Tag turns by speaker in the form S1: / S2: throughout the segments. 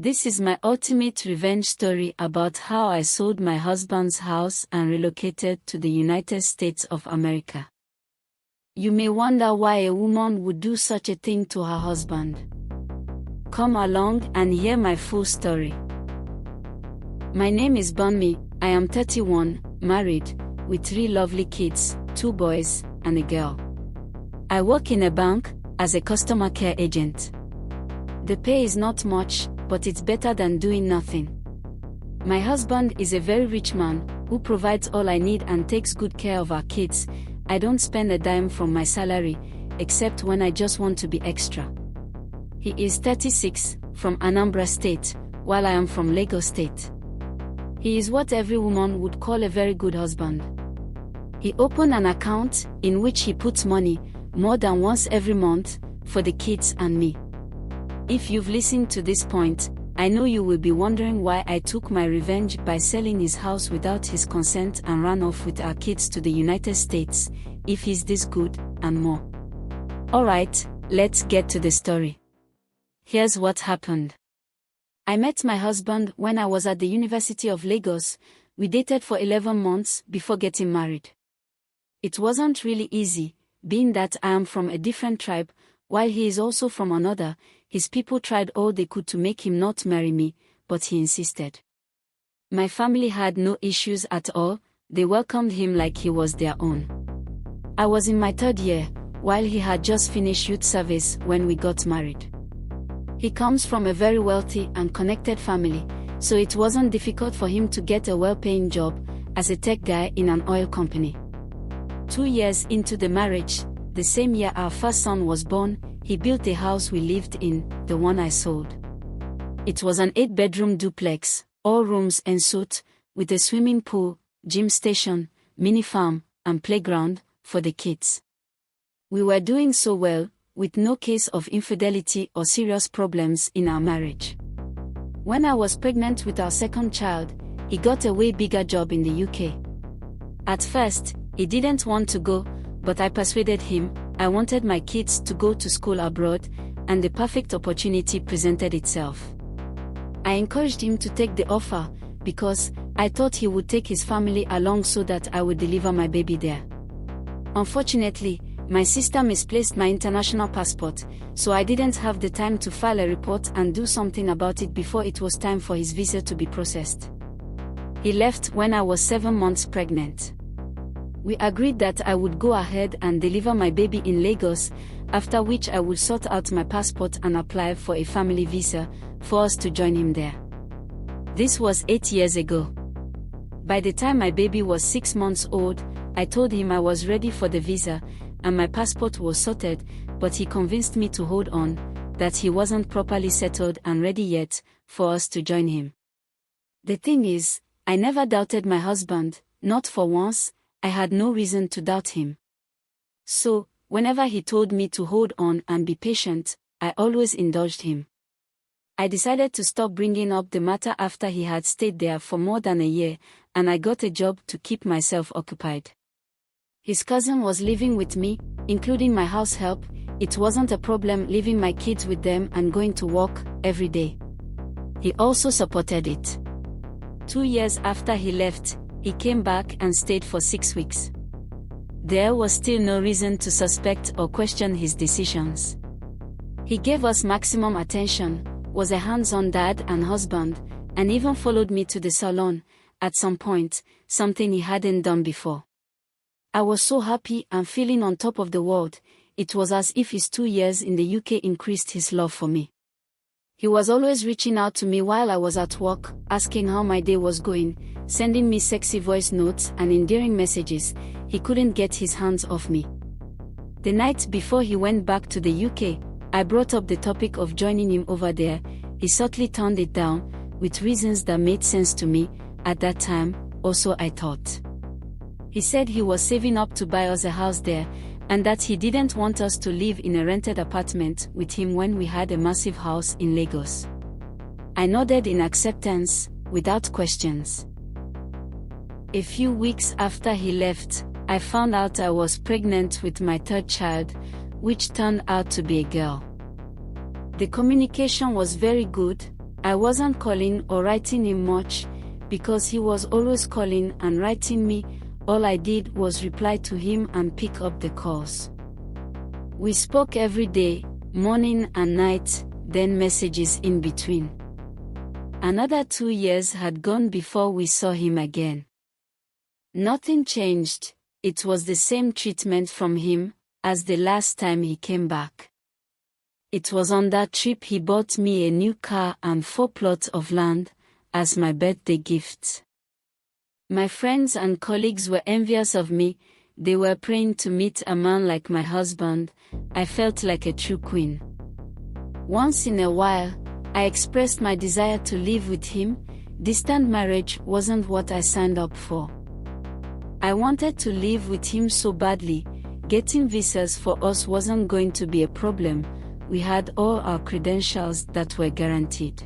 S1: This is my ultimate revenge story about how I sold my husband's house and relocated to the United States of America. You may wonder why a woman would do such a thing to her husband. Come along and hear my full story. My name is Bunmi. I am 31, married, with 3 lovely kids, 2 boys, and a girl. I work in a bank, as a customer care agent. The pay is not much, but it's better than doing nothing. My husband is a very rich man, who provides all I need and takes good care of our kids. I don't spend a dime from my salary, except when I just want to be extra. He is 36, from Anambra State, while I am from Lagos State. He is what every woman would call a very good husband. He opened an account, in which he puts money, more than once every month, for the kids and me. If you've listened to this point, I know you will be wondering why I took my revenge by selling his house without his consent and ran off with our kids to the United States, if he's this good, and more. Alright, let's get to the story. Here's what happened. I met my husband when I was at the University of Lagos. We dated for 11 months before getting married. It wasn't really easy, being that I am from a different tribe, while he is also from another. His people tried all they could to make him not marry me, but he insisted. My family had no issues at all. They welcomed him like he was their own. I was in my 3rd year, while he had just finished youth service when we got married. He comes from a very wealthy and connected family, so it wasn't difficult for him to get a well-paying job as a tech guy in an oil company. 2 years into the marriage, the same year our first son was born, he built a house we lived in, the one I sold. It was an 8-bedroom duplex, all rooms en suite, with a swimming pool, gym station, mini farm, and playground for the kids. We were doing so well, with no case of infidelity or serious problems in our marriage. When I was pregnant with our 2nd child, he got a way bigger job in the UK. At first, he didn't want to go, but I persuaded him. I wanted my kids to go to school abroad, and the perfect opportunity presented itself. I encouraged him to take the offer, because I thought he would take his family along so that I would deliver my baby there. Unfortunately, my sister misplaced my international passport, so I didn't have the time to file a report and do something about it before it was time for his visa to be processed. He left when I was 7 months pregnant. We agreed that I would go ahead and deliver my baby in Lagos, after which I would sort out my passport and apply for a family visa for us to join him there. This was 8 years ago. By the time my baby was 6 months old, I told him I was ready for the visa, and my passport was sorted, but he convinced me to hold on, that he wasn't properly settled and ready yet, for us to join him. The thing is, I never doubted my husband, not for once. I had no reason to doubt him. So, whenever he told me to hold on and be patient, I always indulged him. I decided to stop bringing up the matter after he had stayed there for more than a year, and I got a job to keep myself occupied. His cousin was living with me, including my house help. It wasn't a problem leaving my kids with them and going to work every day. He also supported it. 2 years after he left, he came back and stayed for 6 weeks. There was still no reason to suspect or question his decisions. He gave us maximum attention, was a hands-on dad and husband, and even followed me to the salon, at some point, something he hadn't done before. I was so happy and feeling on top of the world. It was as if his 2 years in the UK increased his love for me. He was always reaching out to me while I was at work, asking how my day was going, sending me sexy voice notes and endearing messages. He couldn't get his hands off me. The night before he went back to the UK, I brought up the topic of joining him over there. He subtly turned it down, with reasons that made sense to me, at that time, or so I thought. He said he was saving up to buy us a house there, and that he didn't want us to live in a rented apartment with him when we had a massive house in Lagos. I nodded in acceptance, without questions. A few weeks after he left, I found out I was pregnant with my 3rd child, which turned out to be a girl. The communication was very good, I wasn't calling or writing him much, because he was always calling and writing me. All I did was reply to him and pick up the calls. We spoke every day, morning and night, then messages in between. Another 2 years had gone before we saw him again. Nothing changed, it was the same treatment from him as the last time he came back. It was on that trip he bought me a new car and 4 plots of land as my birthday gifts. My friends and colleagues were envious of me. They were praying to meet a man like my husband. I felt like a true queen. Once in a while, I expressed my desire to live with him. Distant marriage wasn't what I signed up for. I wanted to live with him so badly. Getting visas for us wasn't going to be a problem. We had all our credentials that were guaranteed.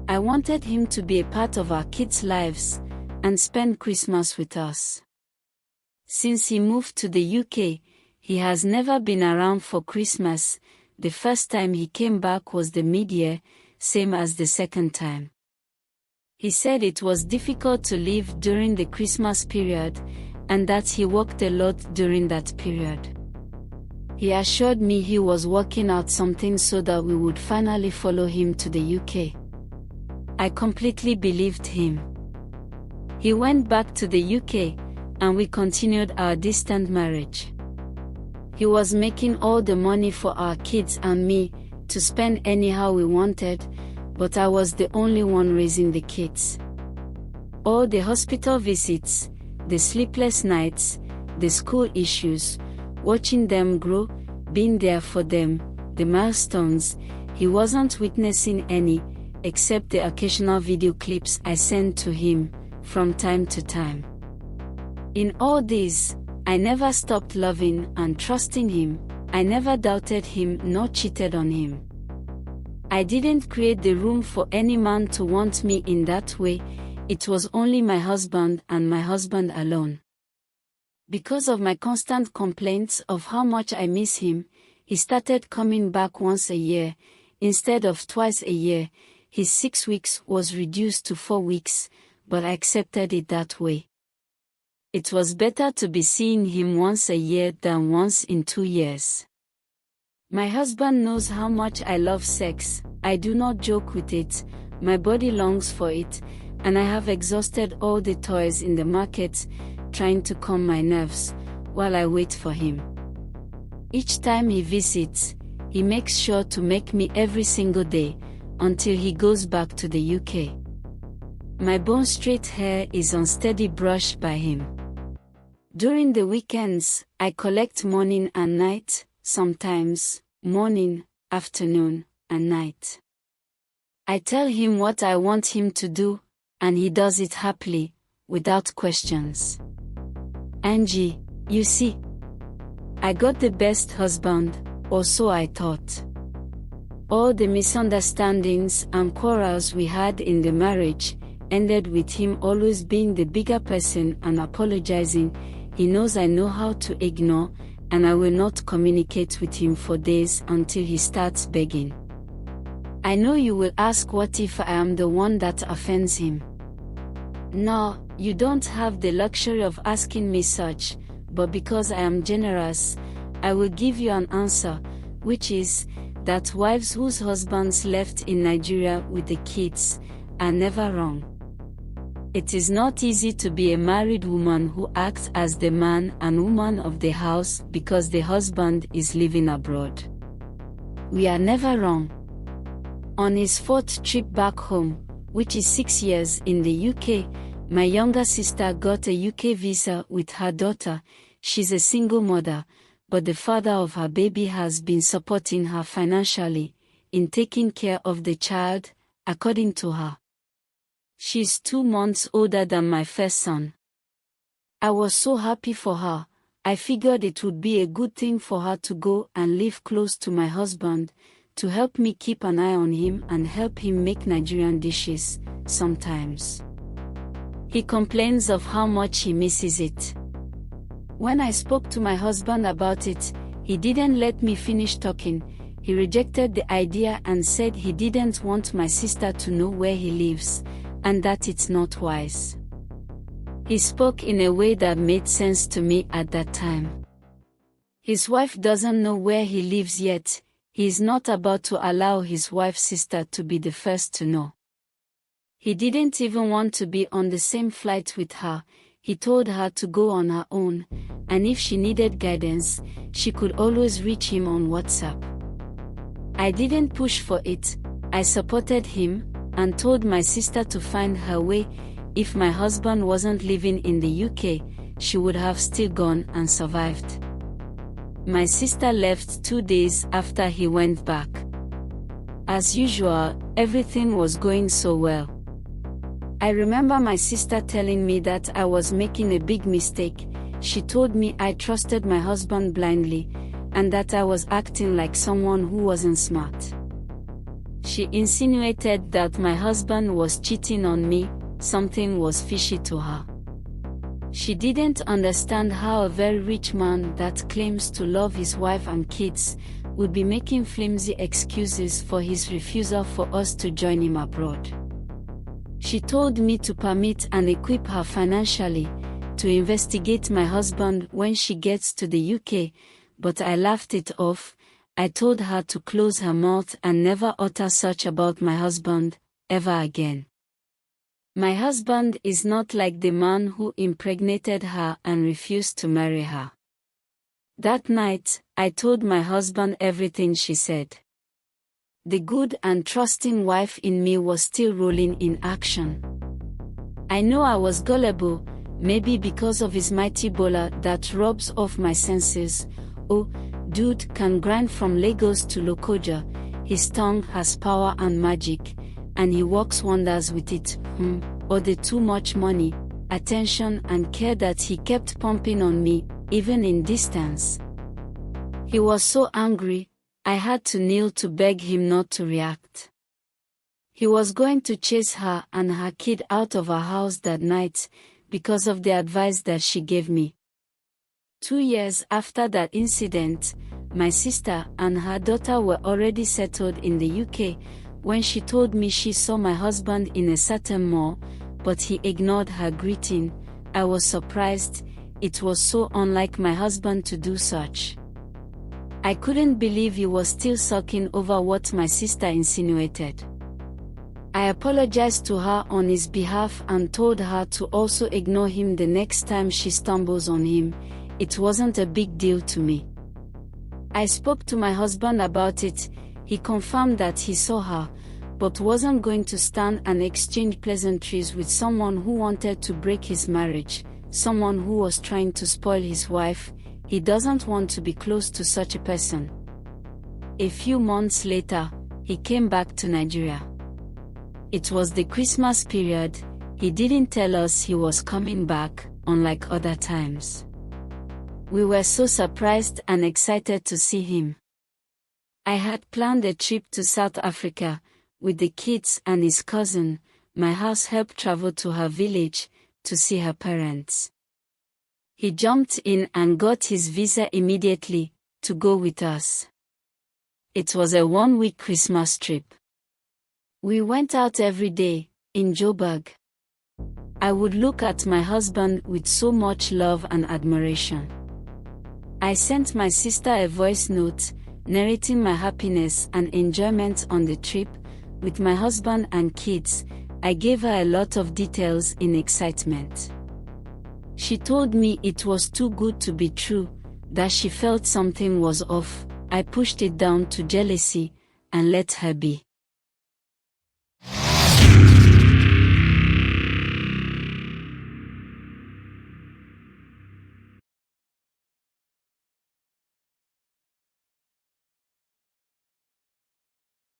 S1: I wanted him to be a part of our kids' lives and spend Christmas with us. Since he moved to the UK, he has never been around for Christmas. The first time he came back was the mid-year, same as the second time. He said it was difficult to live during the Christmas period, and that he worked a lot during that period. He assured me he was working out something so that we would finally follow him to the UK. I completely believed him. He went back to the UK, and we continued our distant marriage. He was making all the money for our kids and me to spend anyhow we wanted, but I was the only one raising the kids. All the hospital visits, the sleepless nights, the school issues, watching them grow, being there for them, the milestones, he wasn't witnessing any, except the occasional video clips I sent to him from time to time. In all this, I never stopped loving and trusting him. I never doubted him nor cheated on him. I didn't create the room for any man to want me in that way. It was only my husband and my husband alone. Because of my constant complaints of how much I miss him, he started coming back once a year, instead of twice a year. His 6 weeks was reduced to 4 weeks, but I accepted it that way. It was better to be seeing him once a year than once in 2 years. My husband knows how much I love sex. I do not joke with it, my body longs for it, and I have exhausted all the toys in the market, trying to calm my nerves, while I wait for him. Each time he visits, he makes sure to make me every single day, until he goes back to the UK. My bone straight hair is on steady brush by him. During the weekends, I collect morning and night, sometimes morning, afternoon, and night. I tell him what I want him to do, and he does it happily, without questions. Angie, you see, I got the best husband, or so I thought. All the misunderstandings and quarrels we had in the marriage ended with him always being the bigger person and apologizing. He knows I know how to ignore, and I will not communicate with him for days until he starts begging. I know you will ask, what if I am the one that offends him? No, you don't have the luxury of asking me such, but because I am generous, I will give you an answer, which is that wives whose husbands left in Nigeria with the kids are never wrong. It is not easy to be a married woman who acts as the man and woman of the house because the husband is living abroad. We are never wrong. On his 4th trip back home, which is 6 years in the UK, my younger sister got a UK visa with her daughter. She's a single mother, but the father of her baby has been supporting her financially, in taking care of the child, according to her. She's 2 months older than my first son. I was so happy for her. I figured it would be a good thing for her to go and live close to my husband, to help me keep an eye on him and help him make Nigerian dishes, sometimes. He complains of how much he misses it. When I spoke to my husband about it, he didn't let me finish talking. He rejected the idea and said he didn't want my sister to know where he lives, and that it's not wise. He spoke in a way that made sense to me at that time. His wife doesn't know where he lives yet. He is not about to allow his wife's sister to be the first to know. He didn't even want to be on the same flight with her. He told her to go on her own, and if she needed guidance, she could always reach him on WhatsApp. I didn't push for it. I supported him, and told my sister to find her way. If my husband wasn't living in the UK, she would have still gone and survived. My sister left 2 days after he went back. As usual, everything was going so well. I remember my sister telling me that I was making a big mistake. She told me I trusted my husband blindly, and that I was acting like someone who wasn't smart. She insinuated that my husband was cheating on me. Something was fishy to her. She didn't understand how a very rich man that claims to love his wife and kids would be making flimsy excuses for his refusal for us to join him abroad. She told me to permit and equip her financially to investigate my husband when she gets to the UK, but I laughed it off. I told her to close her mouth and never utter such about my husband, ever again. My husband is not like the man who impregnated her and refused to marry her. That night, I told my husband everything she said. The good and trusting wife in me was still rolling in action. I know I was gullible, maybe because of his mighty bowler that rubs off my senses. Oh, dude can grind from Lagos to Lokoja. His tongue has power and magic, and he works wonders with it. Or the too much money, attention and care that he kept pumping on me, even in distance. He was so angry, I had to kneel to beg him not to react. He was going to chase her and her kid out of our house that night, because of the advice that she gave me. 2 years after that incident, my sister and her daughter were already settled in the UK, when she told me she saw my husband in a certain mall, but he ignored her greeting. I was surprised. It was so unlike my husband to do such. I couldn't believe he was still sulking over what my sister insinuated. I apologized to her on his behalf and told her to also ignore him the next time she stumbles on him. It wasn't a big deal to me. I spoke to my husband about it. He confirmed that he saw her, but wasn't going to stand and exchange pleasantries with someone who wanted to break his marriage, someone who was trying to spoil his wife. He doesn't want to be close to such a person. A few months later, he came back to Nigeria. It was the Christmas period. He didn't tell us he was coming back, unlike other times. We were so surprised and excited to see him. I had planned a trip to South Africa with the kids and his cousin. My house helped travel to her village to see her parents. He jumped in and got his visa immediately to go with us. It was a 1-week Christmas trip. We went out every day in Joburg. I would look at my husband with so much love and admiration. I sent my sister a voice note narrating my happiness and enjoyment on the trip with my husband and kids. I gave her a lot of details in excitement. She told me it was too good to be true, that she felt something was off. I pushed it down to jealousy and let her be.